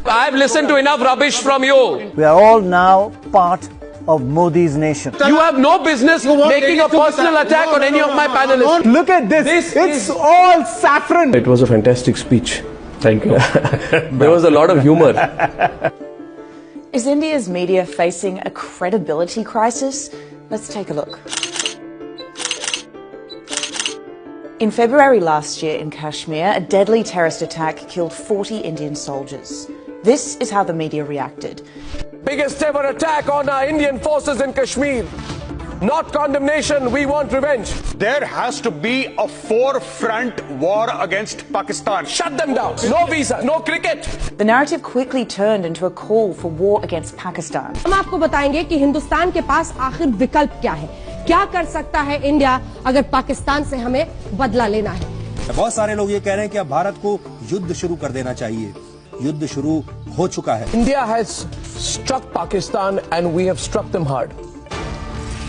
I've listened to enough rubbish from you. We are all now part of Modi's nation. You have no business making a personal attack on any of my panelists. Look at this. It's all saffron. It was a fantastic speech. Thank you. There was a lot of humor. Is India's media facing a credibility crisis? Let's take a look. In February last year in Kashmir, a deadly terrorist attack killed 40 Indian soldiers. This is how the media reacted. Biggest ever attack on our Indian forces in Kashmir. Not condemnation, we want revenge. There has to be a forefront war against Pakistan. Shut them down. No visa, no cricket. The narrative quickly turned into a call for war against Pakistan. हम आपको बताएंगे कि हिंदुस्तान के पास आखिर विकल्प क्या है, क्या कर सकता है इंडिया अगर पाकिस्तान से हमें बदला लेना है। बहुत सारे लोग ये कह रहे हैं कि अब भारत को युद्ध शुरू कर देना चाहिए। युद्ध शुरू हो चुका है। India has struck Pakistan and we have struck them hard.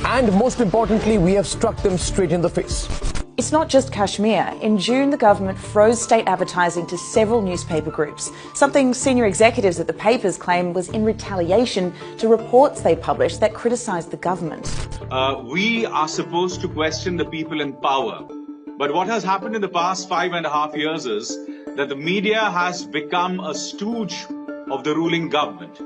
And most importantly, we have struck them straight in the face. It's not just Kashmir. In June, the government froze state advertising to several newspaper groups, something senior executives at the papers claim was in retaliation to reports they published that criticised the government. We are supposed to question the people in power. But what has happened in the past 5.5 years is that the media has become a stooge of the ruling government.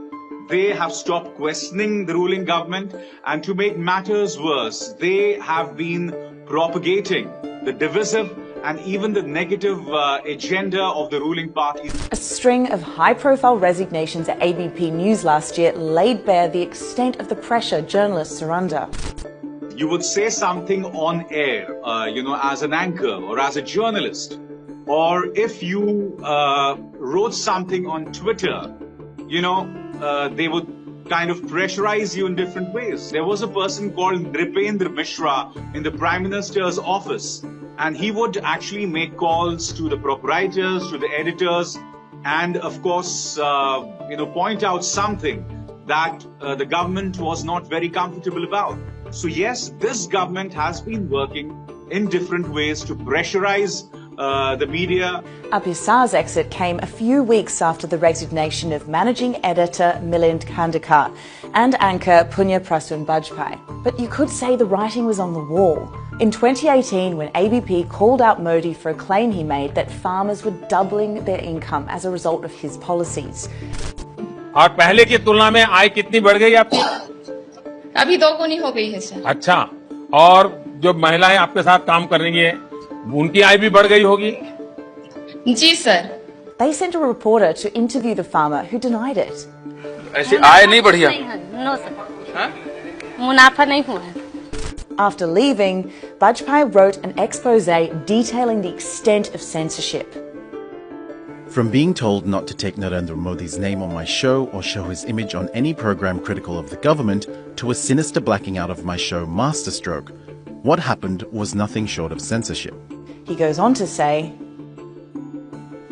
They have stopped questioning the ruling government, and to make matters worse, they have been propagating the divisive and even the negative agenda of the ruling party. A string of high-profile resignations at ABP News last year laid bare the extent of the pressure journalists are under. You would say something on air, as an anchor or as a journalist, or if you wrote something on Twitter, they would kind of pressurize you in different ways. There was a person called Nripendra Mishra in the Prime Minister's office, and he would actually make calls to the proprietors, to the editors, and of course, point out something that the government was not very comfortable about. So yes, this government has been working in different ways to pressurize the media. Abhisar's exit came a few weeks after the resignation of managing editor Milind Khandekar and anchor Punya Prasun Bajpai. But you could say the writing was on the wall. In 2018, when ABP called out Modi for a claim he made that farmers were doubling their income as a result of his policies. और पहले की तुलना में आय कितनी बढ़ गई आपकी? अभी 2 गुनी हो गई है सर। अच्छा, और जो महिलाएं आपके साथ काम कर रही हैं, उनकी आय भी बढ़ गई होगी? जी sir. They sent a reporter to interview the farmer who denied it. ऐसी आय नहीं बढ़ी है? No sir. मुनाफा नहीं हुआ है। After leaving, Bajpai wrote an expose detailing the extent of censorship. From being told not to take Narendra Modi's name on my show or show his image on any program critical of the government, to a sinister blacking out of my show Masterstroke, what happened was nothing short of censorship. He goes on to say,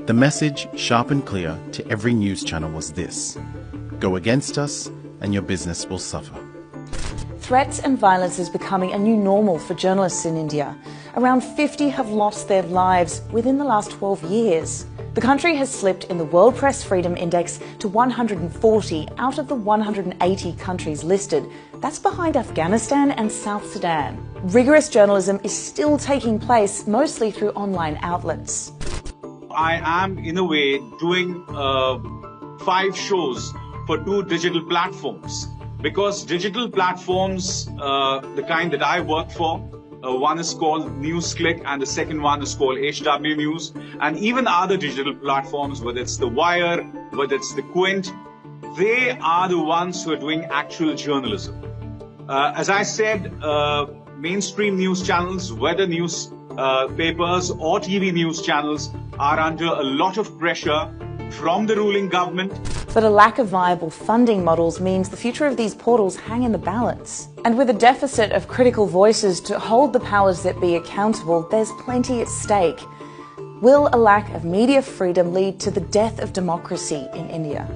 the message, sharp and clear, to every news channel was this: go against us and your business will suffer. Threats and violence is becoming a new normal for journalists in India. Around 50 have lost their lives within the last 12 years. The country has slipped in the World Press Freedom Index to 140 out of the 180 countries listed. That's behind Afghanistan and South Sudan. Rigorous journalism is still taking place, mostly through online outlets. I am, in a way, doing 5 shows for 2 digital platforms. Because digital platforms, the kind that I work for, one is called NewsClick and the second one is called HW News, and even other digital platforms, whether it's The Wire, whether it's The Quint, they are the ones who are doing actual journalism. As I said, mainstream news channels, whether news papers or TV news channels, are under a lot of pressure from the ruling government. But a lack of viable funding models means the future of these portals hang in the balance. And with a deficit of critical voices to hold the powers that be accountable, there's plenty at stake. Will a lack of media freedom lead to the death of democracy in India?